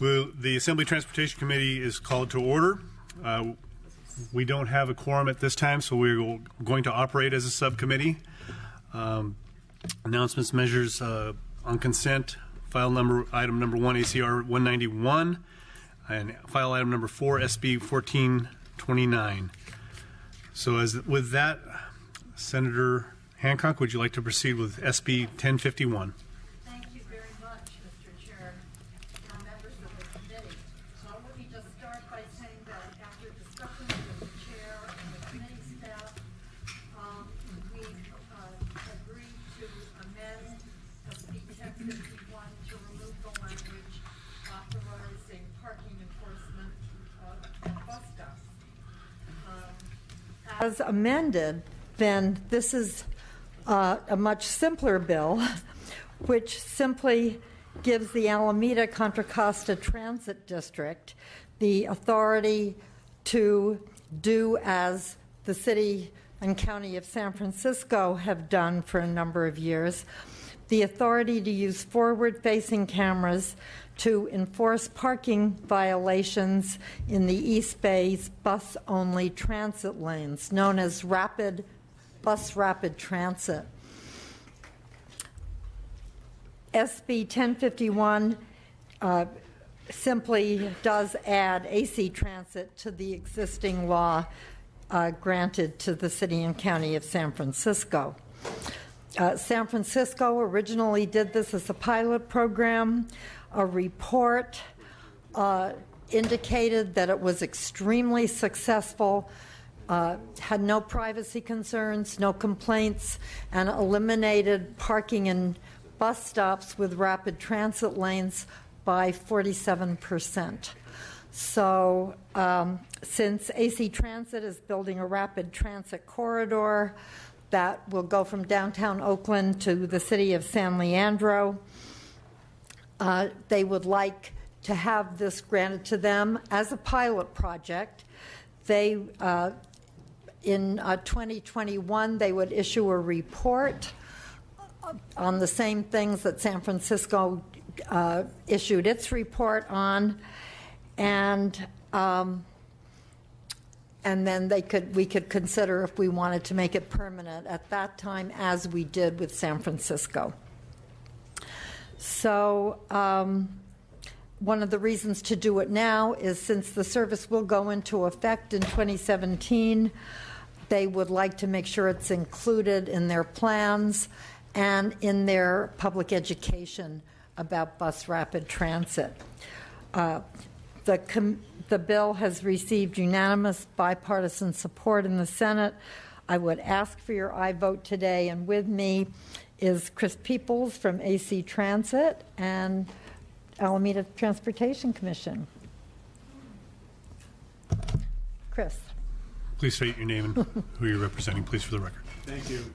The Assembly Transportation Committee is called to order. We don't have a quorum at this time, so we're going to operate as a subcommittee. Announcements, measures on consent, item number 1, ACR 191, and file item number 4, SB 1429. So with that, Senator Hancock, would you like to proceed with SB 1051? Thank you very much, Mr. Chair, and members of the committee. So let me just start by saying that after discussions with the chair and the committee staff, we've agreed to amend SB 1051 to remove the language authorizing parking enforcement at bus stops. As amended, then this is a much simpler bill, which simply gives the Alameda Contra Costa Transit District the authority to do as the City and County of San Francisco have done for a number of years, the authority to use forward-facing cameras to enforce parking violations in the East Bay's bus-only transit lanes, known as bus rapid transit. SB 1051 simply does add AC transit to the existing law granted to the City and County of San Francisco. San Francisco originally did this as a pilot program. A report indicated that it was extremely successful, had no privacy concerns, no complaints, and eliminated parking in bus stops with rapid transit lanes by 47%. So since AC Transit is building a rapid transit corridor that will go from downtown Oakland to the city of San Leandro, they would like to have this granted to them as a pilot project. They in 2021, they would issue a report on the same things that San Francisco issued its report on, and then we could consider if we wanted to make it permanent at that time, as we did with San Francisco. So one of the reasons to do it now is since the service will go into effect in 2017, they would like to make sure it's included in their plans and in their public education about bus rapid transit. The bill has received unanimous bipartisan support in the Senate. I would ask for your aye vote today, and with me is Chris Peoples from AC Transit and Alameda Transportation Commission. Chris. Please state your name and who you're representing, please, for the record. Thank you.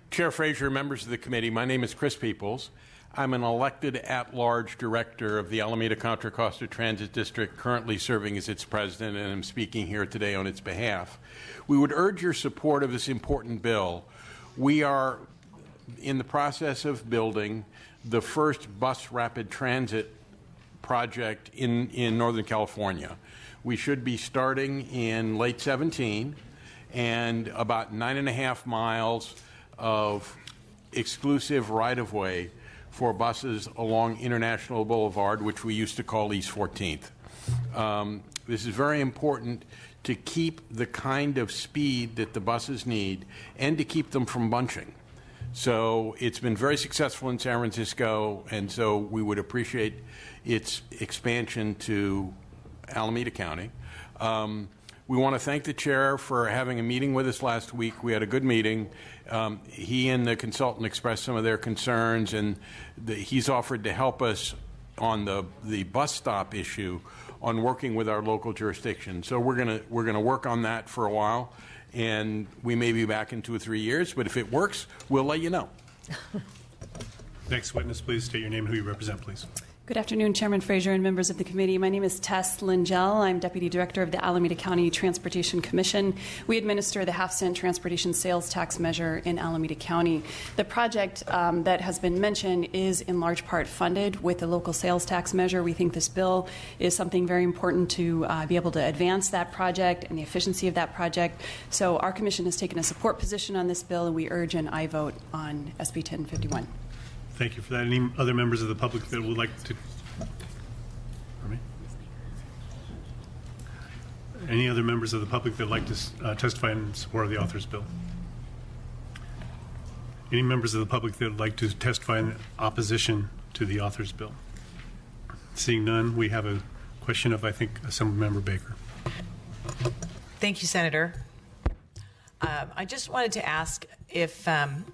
Chair Frazier, members of the committee, my name is Chris Peoples. I'm an elected at-large director of the Alameda Contra Costa Transit District, currently serving as its president, and I'm speaking here today on its behalf. We would urge your support of this important bill. We are in the process of building the first bus rapid transit project in Northern California. We should be starting in late 17, and about 9.5 miles of exclusive right-of-way for buses along International Boulevard, which we used to call East 14th. This is very important to keep the kind of speed that the buses need and to keep them from bunching. So it's been very successful in San Francisco, and so we would appreciate its expansion to Alameda County. We want to thank the chair for having a meeting with us last week. We had a good meeting. He and the consultant expressed some of their concerns, and he's offered to help us on the bus stop issue on working with our local jurisdiction. So we're gonna work on that for a while, and we may be back in 2 or 3 years, but if it works, we'll let you know. Next witness, please state your name and who you represent, please. Good afternoon, Chairman Frazier and members of the committee. My name is Tess Lingell. I'm Deputy Director of the Alameda County Transportation Commission. We administer the half-cent transportation sales tax measure in Alameda County. The project that has been mentioned is in large part funded with the local sales tax measure. We think this bill is something very important to be able to advance that project and the efficiency of that project. So our commission has taken a support position on this bill, and we urge an aye vote on SB 1051. Thank you for that. Any other members of the public that would like to? Pardon me? Any other members of the public that would like to testify in support of the author's bill? Any members of the public that would like to testify in opposition to the author's bill? Seeing none, we have a question of, I think, Assemblymember Baker. Thank you, Senator. I just wanted to ask if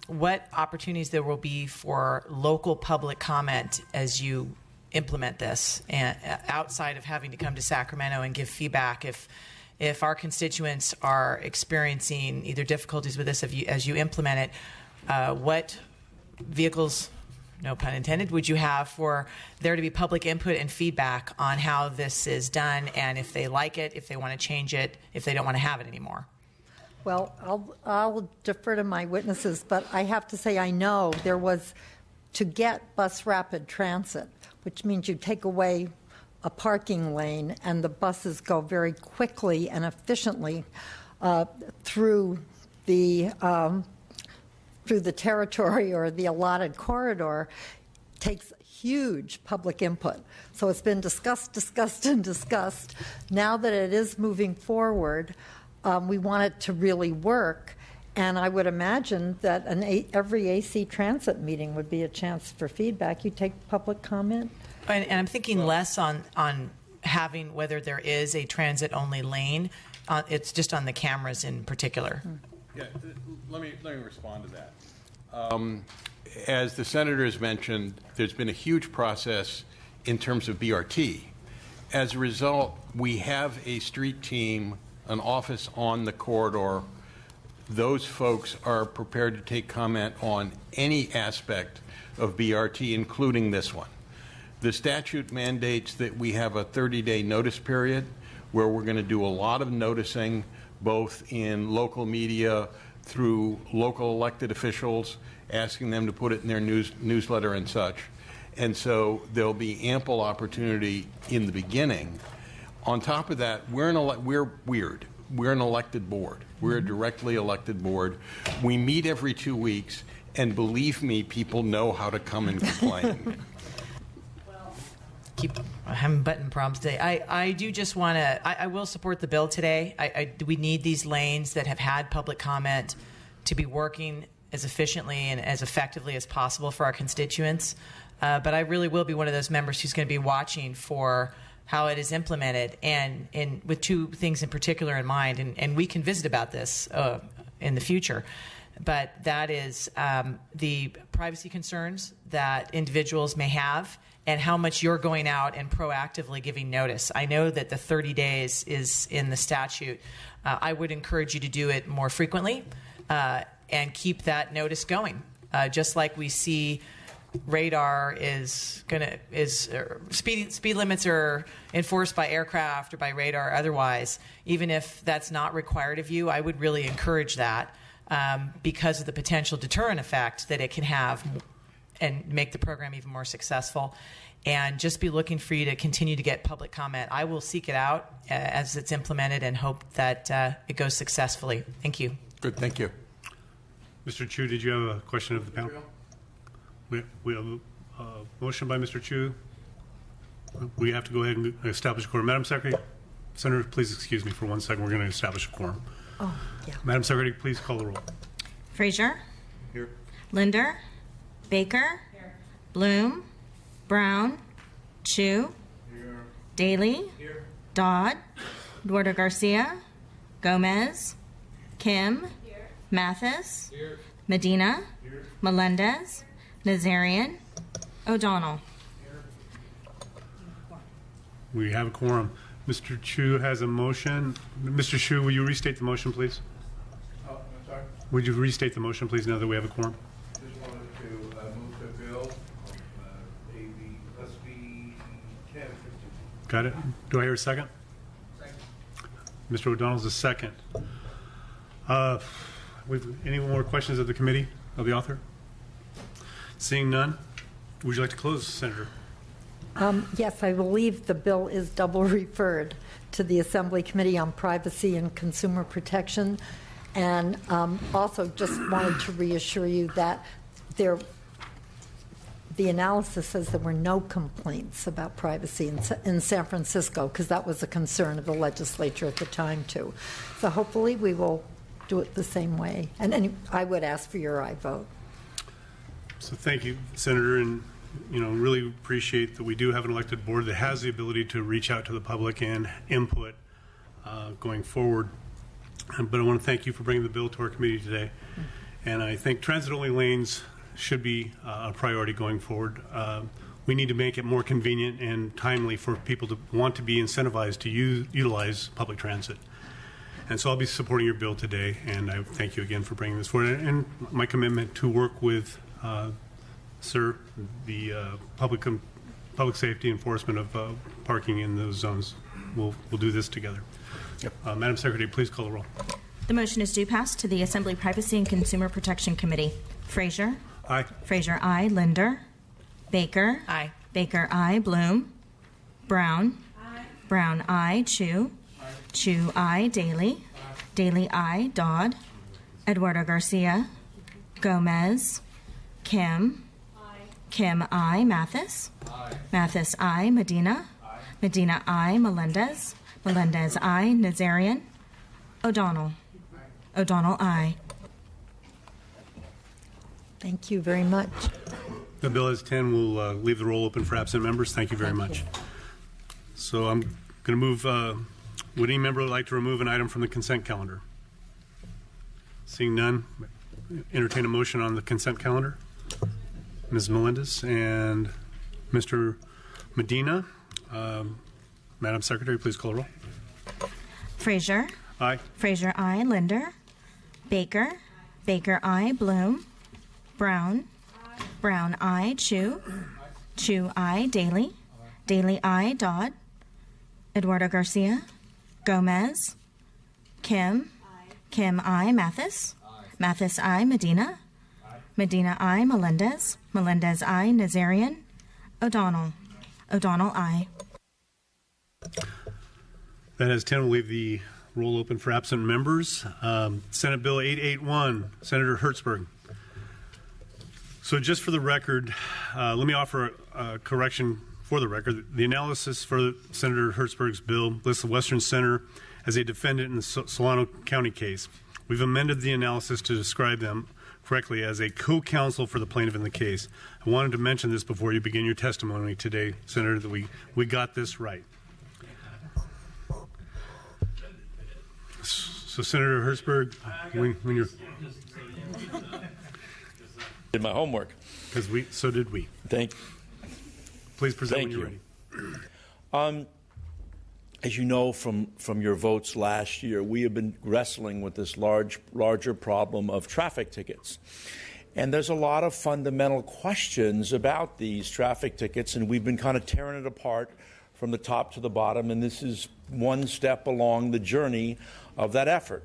what opportunities there will be for local public comment as you implement this, and outside of having to come to Sacramento and give feedback. If our constituents are experiencing either difficulties with this as you implement it, what vehicles, no pun intended, would you have for there to be public input and feedback on how this is done, and if they like it, if they want to change it, if they don't want to have it anymore? Well, I'll defer to my witnesses, but I have to say I know there was, to get bus rapid transit, which means you take away a parking lane and the buses go very quickly and efficiently through the territory or the allotted corridor, takes huge public input. So it's been discussed. Now that it is moving forward, we want it to really work, and I would imagine that every AC Transit meeting would be a chance for feedback. You take public comment? And I'm thinking less on having whether there is a transit-only lane. It's just on the cameras in particular. Yeah, let me respond to that. As the Senator has mentioned, there's been a huge process in terms of BRT. As a result, we have a street team, an office on the corridor. Those folks are prepared to take comment on any aspect of BRT, including this one. The statute mandates that we have a 30-day notice period where we're going to do a lot of noticing, both in local media, through local elected officials, asking them to put it in their newsletter and such. And so there'll be ample opportunity in the beginning. On top of that, we're an elected board. We're a directly elected board. We meet every 2 weeks, and believe me, people know how to come and complain. I'm having button problems today. I do just want to, I will support the bill today. We need these lanes that have had public comment to be working as efficiently and as effectively as possible for our constituents. But I really will be one of those members who's going to be watching for how it is implemented, and with two things in particular in mind, and we can visit about this in the future, but that is the privacy concerns that individuals may have and how much you're going out and proactively giving notice. I know that the 30 days is in the statute. I would encourage you to do it more frequently and keep that notice going, just like we see radar speed limits are enforced by aircraft or by radar or otherwise. Even if that's not required of you, I would really encourage that because of the potential deterrent effect that it can have and make the program even more successful. And just be looking for you to continue to get public comment. I will seek it out as it's implemented and hope that it goes successfully. Thank you. Good, thank you. Mr. Chu, did you have a question of the panel? We have a motion by Mr. Chu. We have to go ahead and establish a quorum. Madam Secretary, Senator, please excuse me for 1 second. We're going to establish a quorum. Oh, yeah. Madam Secretary, please call the roll. Frazier. Here. Linder. Baker. Here. Bloom. Brown. Chu. Here. Daly. Here. Dodd. Eduardo Garcia. Gomez. Kim. Here. Mathis. Here. Medina. Here. Melendez. Nazarian. O'Donnell. We have a quorum. Mr. Chu has a motion. Mr. Chu, will you restate the motion, please? Oh, I'm sorry? Would you restate the motion, please, now that we have a quorum? Just wanted to move the bill, SB Got it. Do I hear a second? Second. Mr. O'Donnell's a second. Any more questions of the committee, of the author? Seeing none, would you like to close, Senator? Yes, I believe the bill is double referred to the Assembly Committee on Privacy and Consumer Protection. And also just wanted to reassure you that the analysis says there were no complaints about privacy in San Francisco, because that was a concern of the legislature at the time, too. So hopefully we will do it the same way. And I would ask for your aye vote. So thank you, Senator, and really appreciate that we do have an elected board that has the ability to reach out to the public and input going forward. But I want to thank you for bringing the bill to our committee today. And I think transit-only lanes should be a priority going forward. We need to make it more convenient and timely for people to want to be incentivized to utilize public transit. And so I'll be supporting your bill today, and I thank you again for bringing this forward. And my commitment to work with, sir, the public safety enforcement of parking in those zones. We'll do this together. Yep. Madam Secretary, please call the roll. The motion is due pass to the Assembly Privacy and Consumer Protection Committee. Frazier? Aye. Frazier, aye. Linder? Baker? Aye. Baker, aye. Bloom? Brown? Aye. Brown, aye. Chu? Aye. Chu, aye. Daly? Aye. Daly, aye. Dodd? Eduardo Garcia? Gomez? Kim? Aye. Kim, aye. Mathis? Aye. Mathis, aye. Medina? Aye. Medina, aye. Melendez? Melendez, aye. Nazarian? O'Donnell? Aye. O'Donnell, aye. Thank you very much. The bill is 10. We'll leave the roll open for absent members. Thank you very much. So I'm going to move. Would any member like to remove an item from the consent calendar? Seeing none, entertain a motion on the consent calendar. Ms. Melendez and Mr. Medina. Madam Secretary, please call the roll. Frazier? Aye. Frazier, aye. Linder? Baker? Baker, aye. Bloom? Brown? Brown, aye. Chu? Chu, aye. Daly? Daly, aye. Dodd? Eduardo Garcia? Gomez? Kim? Kim, aye. Mathis? Mathis, aye. Medina? Medina, aye. Melendez? Melendez, aye. Nazarian? O'Donnell? O'Donnell, aye. That has 10. We'll leave the roll open for absent members. Senate Bill 881, Senator Hertzberg. So just for the record, let me offer a correction for the record. The analysis for Senator Hertzberg's bill lists the Western Center as a defendant in the Solano County case. We've amended the analysis to describe them correctly as a co-counsel for the plaintiff in the case. I wanted to mention this before you begin your testimony today, Senator, that we got this right. So, Senator Hertzberg, when you're... Did my homework. Because so did we. Thank you. Please present Thank when you're you. ready. As you know from your votes last year, we have been wrestling with this larger problem of traffic tickets. And there's a lot of fundamental questions about these traffic tickets, and we've been kind of tearing it apart from the top to the bottom, and this is one step along the journey of that effort.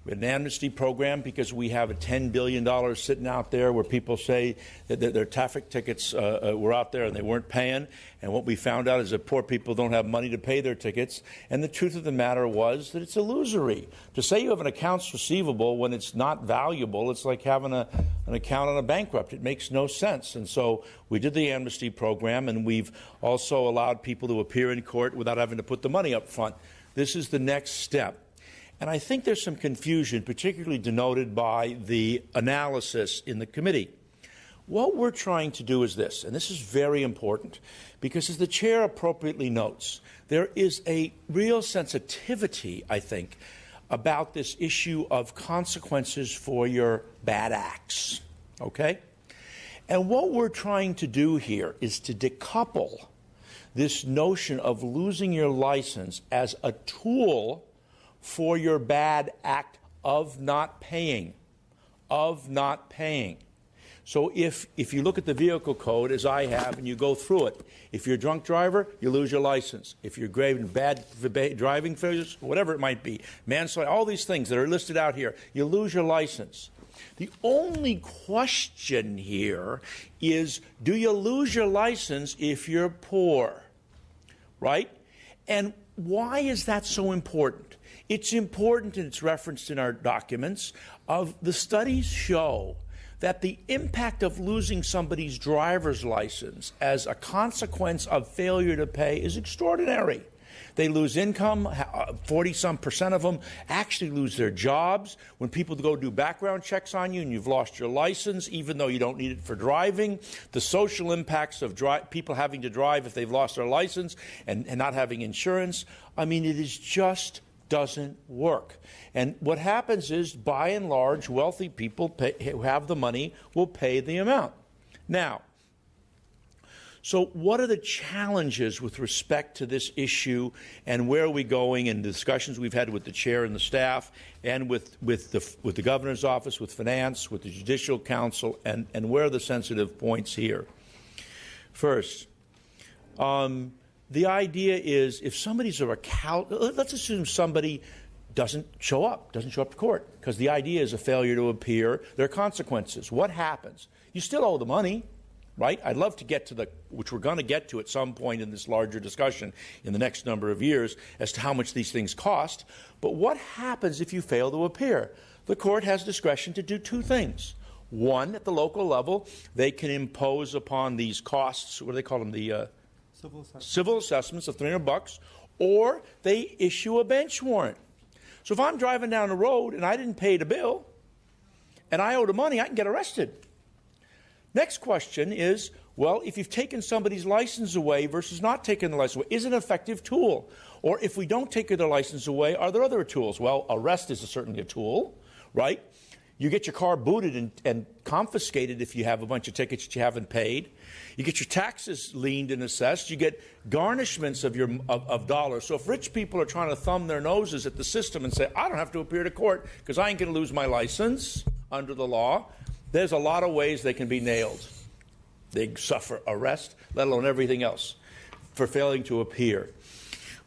We had an amnesty program because we have a $10 billion sitting out there where people say that their traffic tickets were out there and they weren't paying. And what we found out is that poor people don't have money to pay their tickets. And the truth of the matter was that it's illusory. To say you have an accounts receivable when it's not valuable, it's like having an account on a bankrupt. It makes no sense. And so we did the amnesty program, and we've also allowed people to appear in court without having to put the money up front. This is the next step. And I think there's some confusion, particularly denoted by the analysis in the committee. What we're trying to do is this, and this is very important, because as the chair appropriately notes, there is a real sensitivity, I think, about this issue of consequences for your bad acts, okay? And what we're trying to do here is to decouple this notion of losing your license as a tool for your bad act of not paying, So if you look at the vehicle code, as I have, and you go through it, if you're a drunk driver, you lose your license. If you're graving bad driving failures, whatever it might be, manslaughter, all these things that are listed out here, you lose your license. The only question here is, do you lose your license if you're poor? Right? And why is that so important? It's important, and it's referenced in our documents, of the studies show that the impact of losing somebody's driver's license as a consequence of failure to pay is extraordinary. They lose income, 40-some% of them actually lose their jobs. When people go do background checks on you and you've lost your license, even though you don't need it for driving, the social impacts of people having to drive if they've lost their license and not having insurance, I mean, it is just doesn't work. And what happens is, by and large, wealthy people who have the money will pay the amount. Now, so what are the challenges with respect to this issue, and where are we going in the discussions we've had with the chair and the staff, and with the governor's office, with finance, with the judicial council, and where are the sensitive points here? First, the idea is, if somebody's let's assume somebody doesn't show up to court, because the idea is a failure to appear. There are consequences. What happens? You still owe the money, right? I'd love to get to which we're going to get to at some point in this larger discussion in the next number of years, as to how much these things cost. But what happens if you fail to appear? The court has discretion to do two things. One, at the local level, they can impose upon these costs, what do they call them, the civil assessments of $300, or they issue a bench warrant. So if I'm driving down the road and I didn't pay the bill and I owe the money, I can get arrested. Next question is, well, if you've taken somebody's license away versus not taking the license away, is it an effective tool? Or if we don't take their license away, are there other tools? Well, arrest is certainly a tool, right? You get your car booted and confiscated if you have a bunch of tickets that you haven't paid. You get your taxes liened and assessed. You get garnishments of dollars. So if rich people are trying to thumb their noses at the system and say, I don't have to appear to court because I ain't going to lose my license under the law, there's a lot of ways they can be nailed. They suffer arrest, let alone everything else, for failing to appear.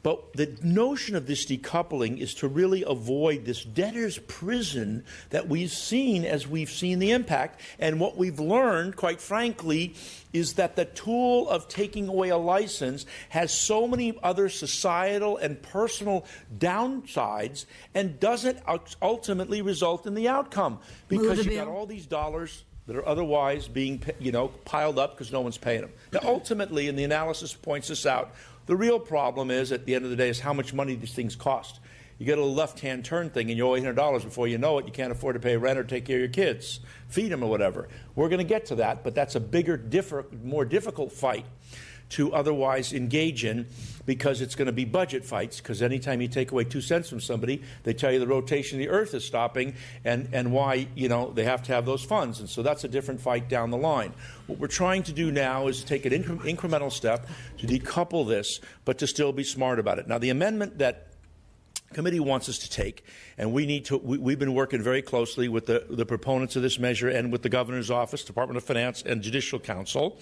But the notion of this decoupling is to really avoid this debtor's prison that we've seen as we've seen the impact. And what we've learned, quite frankly, is that the tool of taking away a license has so many other societal and personal downsides and doesn't ultimately result in the outcome. Because you've got all these dollars that are otherwise being, piled up because no one's paying them. Now, ultimately, and the analysis points this out, the real problem is, at the end of the day, is how much money these things cost. You get a left-hand turn thing and you owe $800. Before you know it, you can't afford to pay rent or take care of your kids, feed them or whatever. We're going to get to that, but that's a bigger, more difficult fight to otherwise engage in, because it's going to be budget fights, because anytime you take away 2 cents from somebody, they tell you the rotation of the earth is stopping and why, they have to have those funds. And so that's a different fight down the line. What we're trying to do now is take an incremental step to decouple this, but to still be smart about it. Now, the amendment that committee wants us to take, and we've been working very closely with the proponents of this measure and with the governor's office, Department of Finance, and Judicial Council,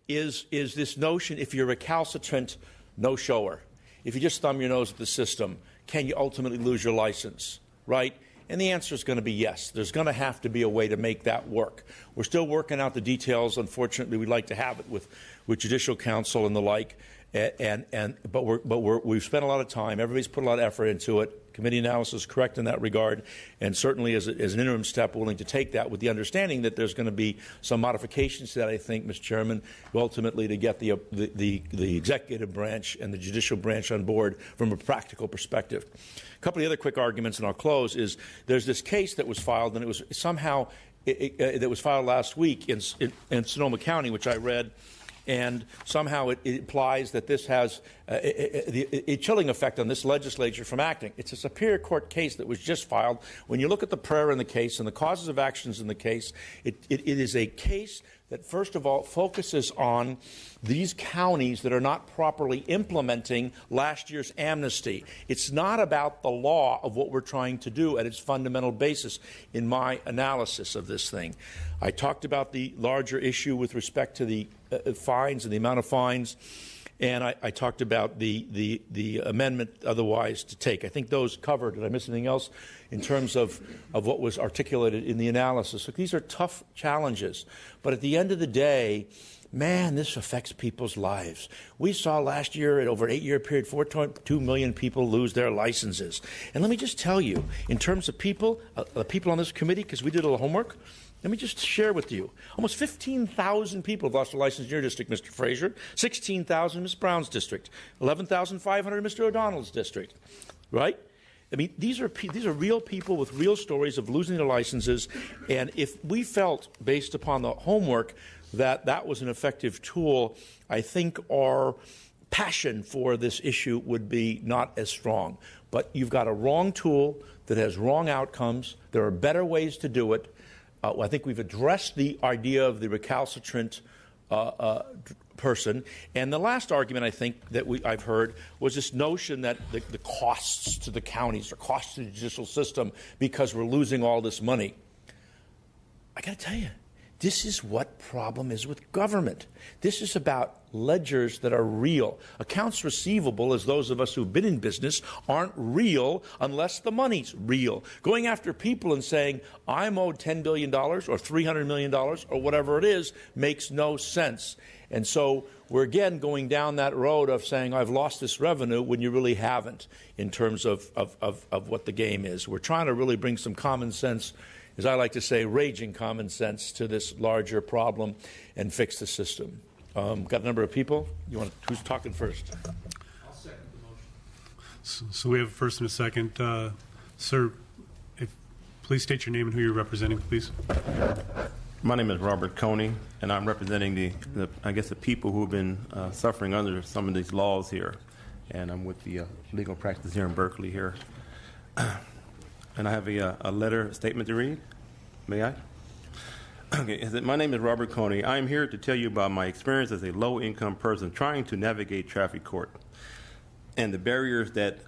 is this notion, if you're a recalcitrant no-shower, if you just thumb your nose at the system, can you ultimately lose your license, right? And the answer is going to be yes. There's going to have to be a way to make that work. We're still working out the details. Unfortunately, we'd like to have it with Judicial Council and the like. But we've spent a lot of time. Everybody's put a lot of effort into it. Committee analysis is correct in that regard, and certainly as an interim step, willing to take that with the understanding that there's going to be some modifications to that, I think, Mr. Chairman, ultimately to get the executive branch and the judicial branch on board from a practical perspective. A couple of other quick arguments, and I'll close, is there's this case that was filed, and it was somehow that was filed last week in Sonoma County, which I read. and somehow it implies that this has a chilling effect on this legislature from acting. It's a Superior Court case that was just filed. When you look at the prayer in the case and the causes of actions in the case, it is a case that, first of all, focuses on these counties that are not properly implementing last year's amnesty. It's not about the law of what we're trying to do at its fundamental basis in my analysis of this thing. I talked about the larger issue with respect to the fines and the amount of fines, and I talked about the amendment otherwise to take. I think those covered. Did I miss anything else in terms of what was articulated in the analysis? Look, these are tough challenges, but at the end of the day, man, this affects people's lives. We saw last year, at over an 8-year period, 4.2 million people lose their licenses. And let me just tell you, in terms of people, the people on this committee, because we did a little homework, let me just share with you. Almost 15,000 people have lost their license in your district, Mr. Frazier. 16,000 in Ms. Brown's district. 11,500 in Mr. O'Donnell's district. Right? I mean, these are real people with real stories of losing their licenses. And if we felt, based upon the homework, that that was an effective tool, I think our passion for this issue would be not as strong. But you've got a wrong tool that has wrong outcomes. There are better ways to do it. I think we've addressed the idea of the recalcitrant person. And the last argument I think that I've heard was this notion that the costs to the counties or costs to the judicial system because we're losing all this money. I got to tell you, this is what problem is with government. This is about ledgers that are real. Accounts receivable, as those of us who've been in business, aren't real unless the money's real. Going after people and saying, I'm owed $10 billion or $300 million or whatever it is makes no sense. And so we're again going down that road of saying, I've lost this revenue when you really haven't in terms of what the game is. We're trying to really bring some common sense, as I like to say, raging common sense to this larger problem and fix the system. Got a number of people. Who's talking first? I'll second the motion. So we have a first and a second. Sir, please state your name and who you're representing, please. My name is Robert Coney, and I'm representing the people who have been suffering under some of these laws here. And I'm with the legal practice here in Berkeley here. And I have a letter statement to read. May I? Okay, my name is Robert Coney. I am here to tell you about my experience as a low-income person trying to navigate traffic court and the barriers that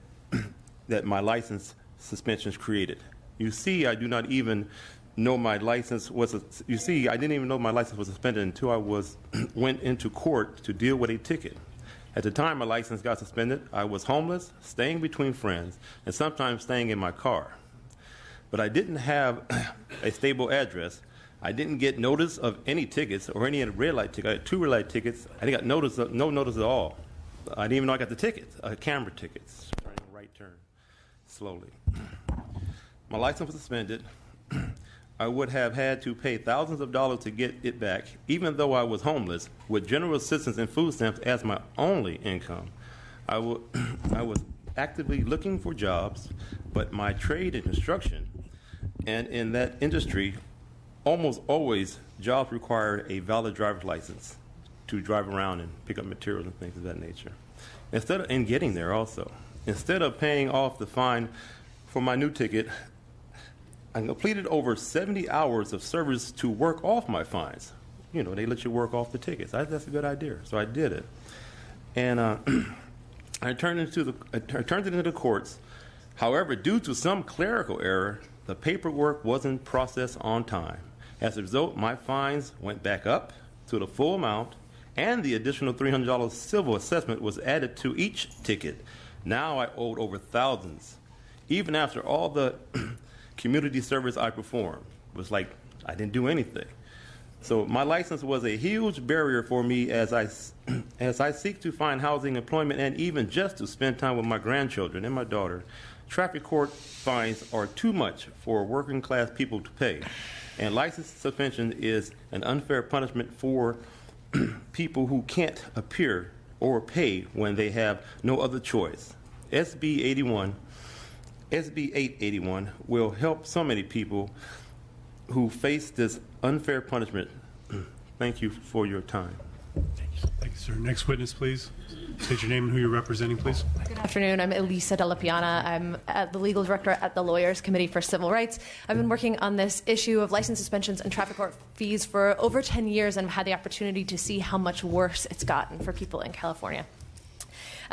my license suspensions created. You see, I do not even know my license was. I didn't even know my license was suspended until I went into court to deal with a ticket. At the time my license got suspended, I was homeless, staying between friends, and sometimes staying in my car. But I didn't have a stable address. I didn't get notice of any tickets or any red light tickets. I had 2 red light tickets. I didn't got no notice at all. I didn't even know I got the tickets, camera tickets. Turning right turn, slowly. My license was suspended. I would have had to pay thousands of dollars to get it back, even though I was homeless, with general assistance and food stamps as my only income. I was actively looking for jobs, but my trade is construction, and in that industry, almost always jobs require a valid driver's license to drive around and pick up materials and things of that nature. And getting there also. Instead of paying off the fine for my new ticket, I completed over 70 hours of service to work off my fines. You know, they let you work off the tickets. That's a good idea. So I did it. And I turned it into the courts. However, due to some clerical error, the paperwork wasn't processed on time. As a result, my fines went back up to the full amount, and the additional $300 civil assessment was added to each ticket. Now I owed over thousands. Even after all the community service I performed, it was like I didn't do anything. So my license was a huge barrier for me as I seek to find housing, employment, and even just to spend time with my grandchildren and my daughter. Traffic court fines are too much for working class people to pay, and license suspension is an unfair punishment for people who can't appear or pay when they have no other choice. SB 881 will help so many people who face this unfair punishment. Thank you for your time. Thank you, sir. Next witness, please. State your name and who you're representing, please. Good afternoon. I'm Elisa Della Piana. I'm the legal director at the Lawyers Committee for Civil Rights. I've been working on this issue of license suspensions and traffic court fees for over 10 years and have had the opportunity to see how much worse it's gotten for people in California.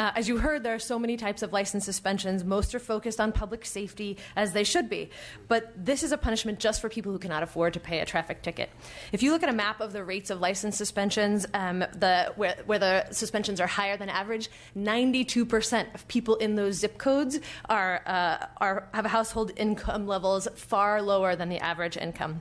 As you heard, there are so many types of license suspensions. Most are focused on public safety, as they should be. But this is a punishment just for people who cannot afford to pay a traffic ticket. If you look at a map of the rates of license suspensions, where the suspensions are higher than average, 92% of people in those zip codes have household income levels far lower than the average income.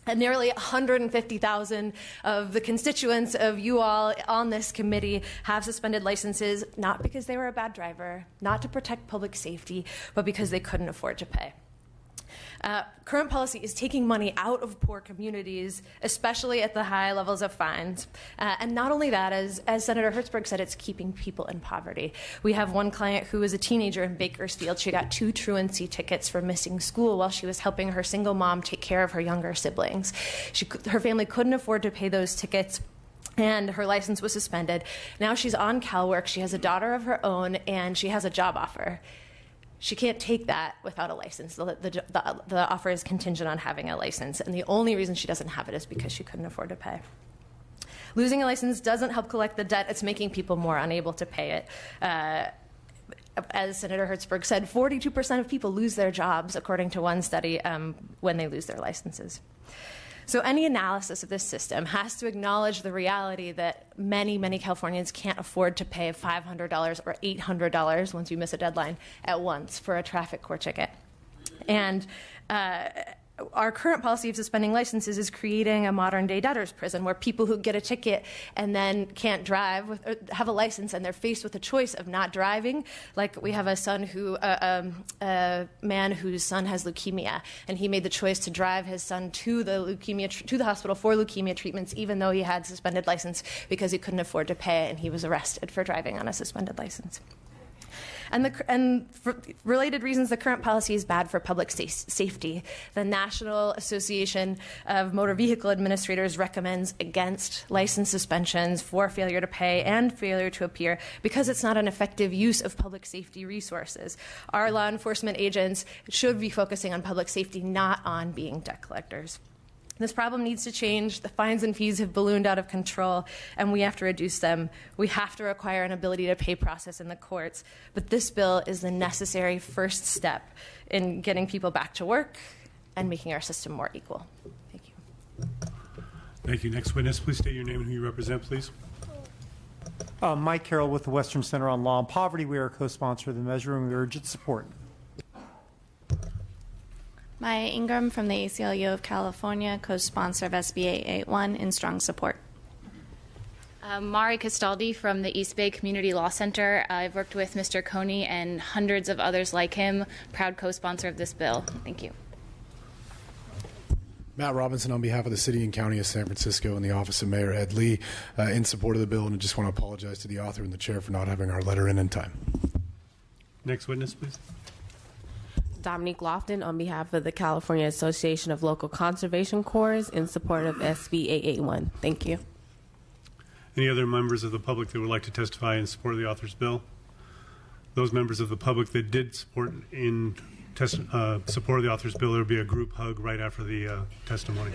And nearly 150,000 of the constituents of you all on this committee have suspended licenses, not because they were a bad driver, not to protect public safety, but because they couldn't afford to pay. Current policy is taking money out of poor communities, especially at the high levels of fines. And not only that, as Senator Hertzberg said, it's keeping people in poverty. We have one client who was a teenager in Bakersfield. She got 2 truancy tickets for missing school while she was helping her single mom take care of her younger siblings. Her family couldn't afford to pay those tickets, and her license was suspended. Now she's on CalWork. She has a daughter of her own, and she has a job offer. She can't take that without a license. The offer is contingent on having a license, and the only reason she doesn't have it is because she couldn't afford to pay. Losing a license doesn't help collect the debt. It's making people more unable to pay it. As Senator Hertzberg said, 42% of people lose their jobs, according to one study, when they lose their licenses. So any analysis of this system has to acknowledge the reality that many, many Californians can't afford to pay $500 or $800 once you miss a deadline at once for a traffic court ticket. And our current policy of suspending licenses is creating a modern-day debtor's prison where people who get a ticket and then can't drive have a license and they're faced with a choice of not driving. Like we have a man whose son has leukemia, and he made the choice to drive his son to the hospital for leukemia treatments, even though he had suspended license because he couldn't afford to pay, and he was arrested for driving on a suspended license. And for related reasons, the current policy is bad for public safety. The National Association of Motor Vehicle Administrators recommends against license suspensions for failure to pay and failure to appear because it's not an effective use of public safety resources. Our law enforcement agents should be focusing on public safety, not on being debt collectors. This problem needs to change. The fines and fees have ballooned out of control, and we have to reduce them. We have to require an ability to pay process in the courts. But this bill is the necessary first step in getting people back to work and making our system more equal. Thank you. Thank you. Next witness, please state your name and who you represent, please. Mike Carroll with the Western Center on Law and Poverty. We are a co-sponsor of the measure, and we urge its support. Maya Ingram from the ACLU of California, co-sponsor of SB 881 in strong support. Mari Castaldi from the East Bay Community Law Center. I've worked with Mr. Coney and hundreds of others like him, proud co-sponsor of this bill. Thank you. Matt Robinson on behalf of the City and County of San Francisco and the Office of Mayor Ed Lee in support of the bill, and I just want to apologize to the author and the chair for not having our letter in time. Next witness, please. Dominique Lofton on behalf of the California Association of Local Conservation Corps in support of SB 881. Thank you. Any other members of the public that would like to testify in support of the author's bill? Those members of the public that did support support of the author's bill, there will be a group hug right after the testimony.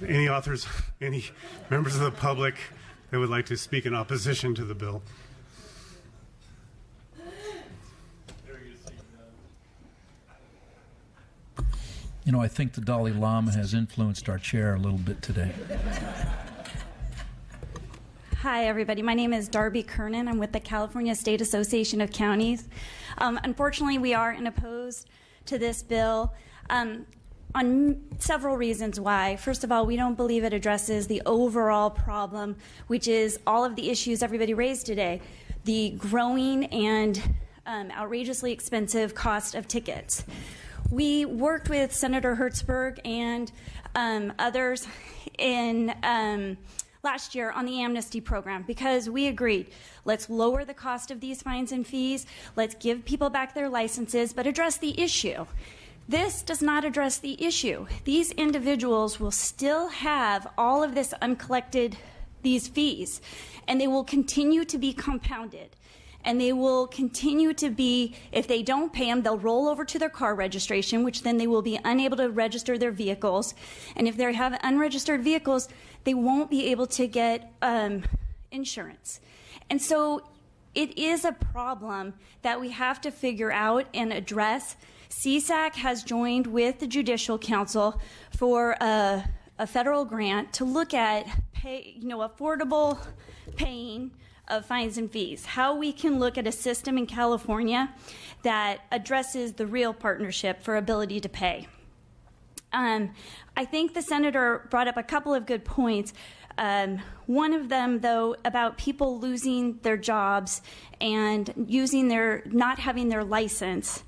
Any members of the public that would like to speak in opposition to the bill? You know, I think the Dalai Lama has influenced our chair a little bit today. Hi, everybody. My name is Darby Kernan. I'm with the California State Association of Counties. Unfortunately, we are opposed to this bill on several reasons why. First of all, we don't believe it addresses the overall problem, which is all of the issues everybody raised today, the growing and outrageously expensive cost of tickets. We worked with Senator Hertzberg and others in last year on the amnesty program because we agreed, let's lower the cost of these fines and fees, let's give people back their licenses, but address the issue. This does not address the issue. These individuals will still have all of this uncollected these fees, and they will continue to be compounded. And they will continue to be, if they don't pay them, they'll roll over to their car registration, which then they will be unable to register their vehicles. And if they have unregistered vehicles, they won't be able to get insurance. And so it is a problem that we have to figure out and address. CSAC has joined with the Judicial Council for a federal grant to look at affordable paying of fines and fees, how we can look at a system in California that addresses the real partnership for ability to pay. I think the senator brought up a couple of good points. One of them, though, about people losing their jobs and not having their license.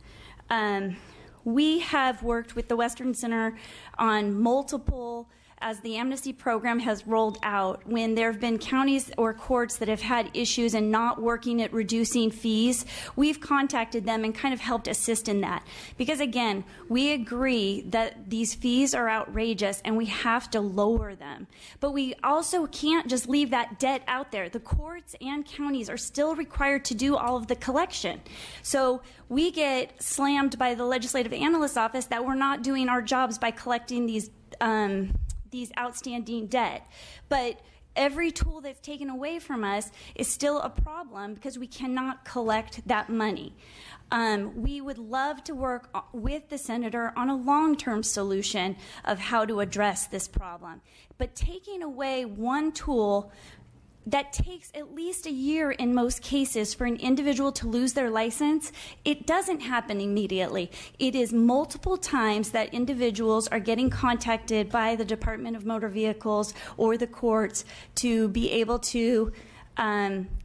We have worked with the Western Center on multiple, as the amnesty program has rolled out, when there have been counties or courts that have had issues and not working at reducing fees, we've contacted them and kind of helped assist in that. Because again, we agree that these fees are outrageous and we have to lower them. But we also can't just leave that debt out there. The courts and counties are still required to do all of the collection. So we get slammed by the legislative analyst's office that we're not doing our jobs by collecting these outstanding debt. But every tool that's taken away from us is still a problem because we cannot collect that money. We would love to work with the senator on a long-term solution of how to address this problem. But taking away one tool that takes at least a year in most cases for an individual to lose their license, it doesn't happen immediately. It is multiple times that individuals are getting contacted by the Department of Motor Vehicles or the courts to be able to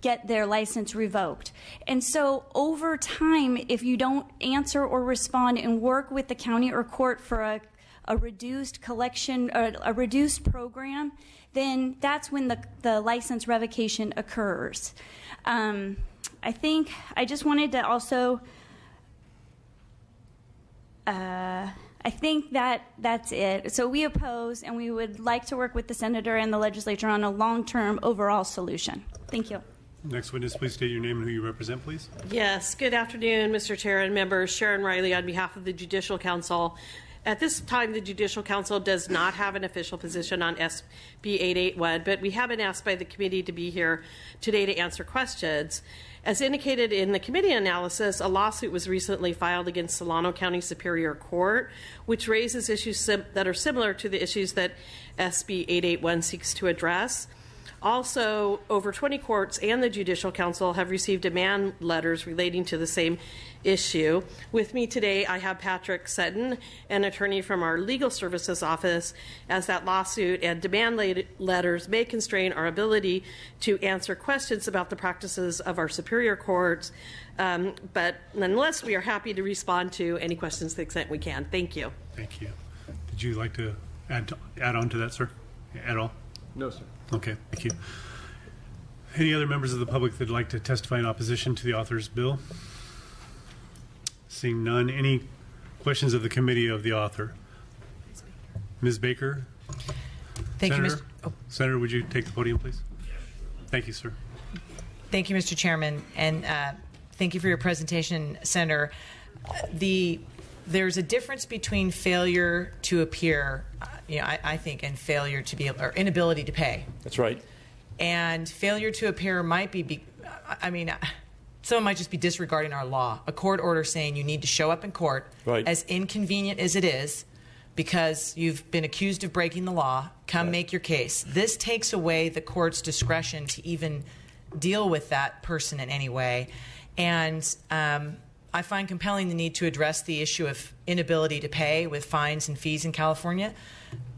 get their license revoked. And so over time, if you don't answer or respond and work with the county or court for a reduced collection, a reduced program, then that's when the license revocation occurs. I think I just wanted to also, I think that's it. So we oppose, and we would like to work with the senator and the legislature on a long-term overall solution. Thank you. Next witness, please state your name and who you represent, please. Yes, good afternoon, Mr. Chair and members. Sharon Riley on behalf of the Judicial Council. At this time, the Judicial Council does not have an official position on SB 881, but we have been asked by the committee to be here today to answer questions. As indicated in the committee analysis, a lawsuit was recently filed against Solano County Superior Court, which raises issues that are similar to the issues that SB 881 seeks to address. Also, over 20 courts and the Judicial Council have received demand letters relating to the same issue. With me today, I have Patrick Sutton, an attorney from our Legal Services Office, as that lawsuit and demand letters may constrain our ability to answer questions about the practices of our superior courts. But nonetheless, we are happy to respond to any questions to the extent we can. Thank you. Thank you. Did you like to add on to that, sir, at all? No, sir. Okay, thank you. Any other members of the public that would like to testify in opposition to the author's bill? Seeing none, any questions of the committee of the author? Ms. Baker? Thank Senator? you, Mr. Oh. Senator, would you take the podium, please? Thank you, sir. Thank you, Mr. Chairman, and thank you for your presentation, Senator. There's a difference between failure to appear, I think, and failure to be, or inability to pay. That's right. And failure to appear might be, someone might just be disregarding our law. A court order saying you need to show up in court, right, as inconvenient as it is, because you've been accused of breaking the law, come make your case. This takes away the court's discretion to even deal with that person in any way. And I find compelling the need to address the issue of inability to pay with fines and fees in California.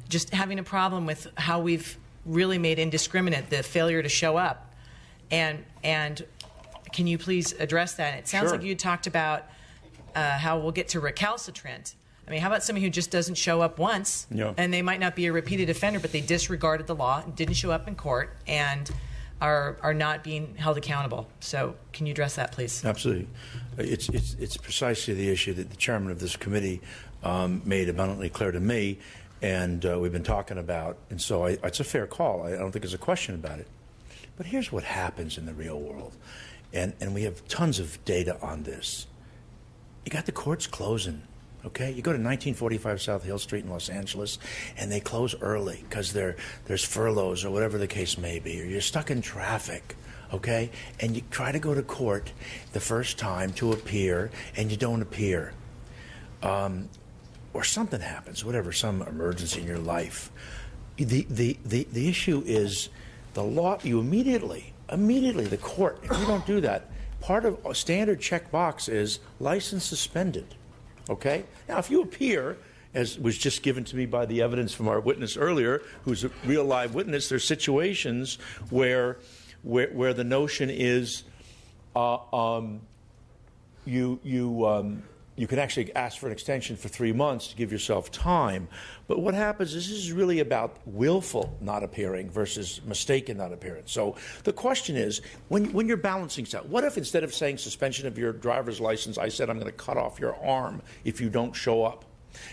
Just having a problem with how we've really made indiscriminate the failure to show up. And can you please address that? It sounds like you talked about how we'll get to recalcitrant. I mean, how about somebody who just doesn't show up once, and they might not be a repeated offender, but they disregarded the law, didn't show up in court, and are not being held accountable. So can you address that, please? Absolutely. It's precisely the issue that the chairman of this committee made abundantly clear to me. and we've been talking about, and so it's a fair call. I don't think there's a question about it. But here's what happens in the real world, and we have tons of data on this. You got the courts closing, okay? You go to 1945 South Hill Street in Los Angeles, and they close early because there's furloughs or whatever the case may be, or you're stuck in traffic, okay? And you try to go to court the first time to appear, and you don't appear. Or something happens, whatever, some emergency in your life. The issue is the law. You immediately, the court, if you don't do that, part of a standard checkbox is license suspended, okay? Now, if you appear, as was just given to me by the evidence from our witness earlier, who's a real live witness, there's situations where the notion is you can actually ask for an extension for 3 months to give yourself time. But what happens is this is really about willful not appearing versus mistaken not appearance. So the question is, when you're balancing stuff, what if instead of saying suspension of your driver's license, I said I'm going to cut off your arm if you don't show up?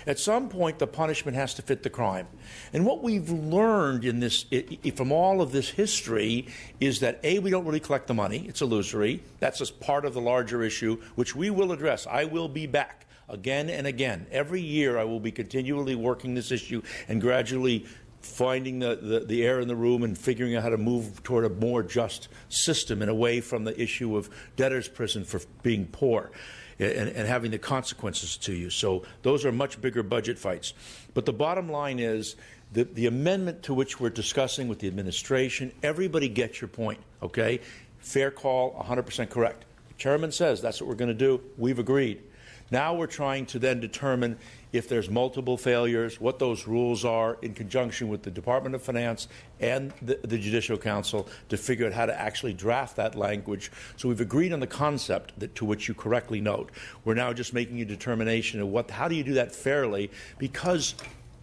At some point, the punishment has to fit the crime. And what we've learned in this, from all of this history, is that A, we don't really collect the money. It's illusory. That's just part of the larger issue, which we will address. I will be back again and again. Every year, I will be continually working this issue and gradually finding the air in the room and figuring out how to move toward a more just system and away from the issue of debtor's prison for being poor. And having the consequences to you. So those are much bigger budget fights. But the bottom line is the amendment to which we're discussing with the administration, everybody gets your point, okay? Fair call, 100% correct. The chairman says that's what we're going to do. We've agreed. Now we're trying to then determine if there's multiple failures, what those rules are in conjunction with the Department of Finance and the Judicial Council to figure out how to actually draft that language. So we've agreed on the concept to which you correctly note. We're now just making a determination of how do you do that fairly, because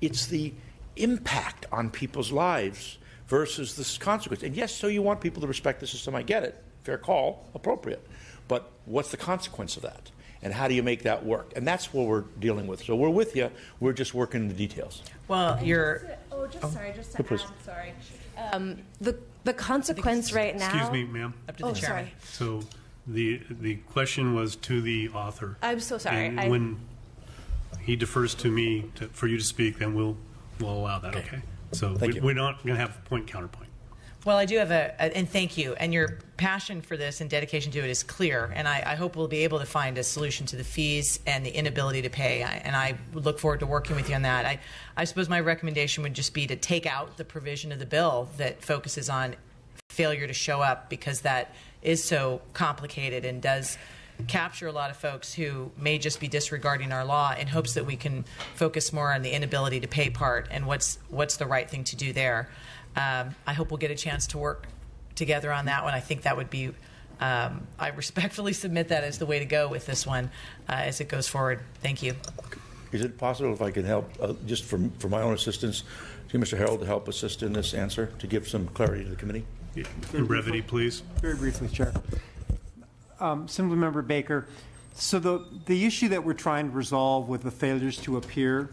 it's the impact on people's lives versus this consequence. And yes, so you want people to respect the system. I get it. Fair call, appropriate. But what's the consequence of that? And how do you make that work? And that's what we're dealing with. So we're with you. We're just working the details. Well, Sorry. The consequence right now. Excuse me, ma'am. Up to the chairman. So the question was to the author. I'm so sorry. And when he defers to me for you to speak, then we'll allow that. Okay. So we're not going to have point counterpoint. Well, I do have and thank you. And your passion for this and dedication to it is clear. And I hope we'll be able to find a solution to the fees and the inability to pay. And I look forward to working with you on that. I suppose my recommendation would just be to take out the provision of the bill that focuses on failure to show up, because that is so complicated and does capture a lot of folks who may just be disregarding our law, in hopes that we can focus more on the inability to pay part and what's the right thing to do there. I hope we'll get a chance to work together on that one. I think that would be, I respectfully submit that as the way to go with this one as it goes forward. Thank you. Is it possible if I can help, just for my own assistance, to Mr. Harold to help assist in this answer, to give some clarity to the committee? In brevity, please. Very briefly, Chair. Assemblymember Baker, so the issue that we're trying to resolve with the failures to appear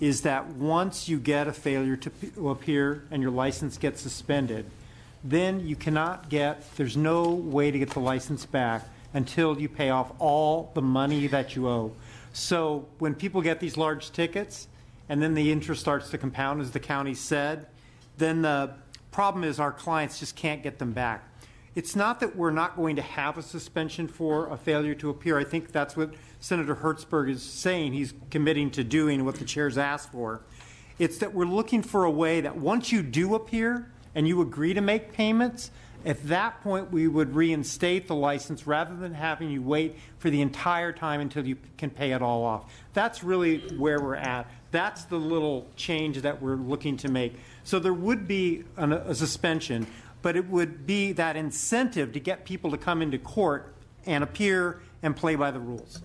is that once you get a failure to appear and your license gets suspended, then you cannot there's no way to get the license back until you pay off all the money that you owe. So when people get these large tickets and then the interest starts to compound, as the county said, then the problem is our clients just can't get them back. It's not that we're not going to have a suspension for a failure to appear. I think that's what Senator Hertzberg is saying. He's committing to doing what the chair's asked for. It's that we're looking for a way that once you do appear and you agree to make payments, at that point we would reinstate the license rather than having you wait for the entire time until you can pay it all off. That's really where we're at. That's the little change that we're looking to make. So there would be a suspension, but it would be that incentive to get people to come into court and appear and play by the rules.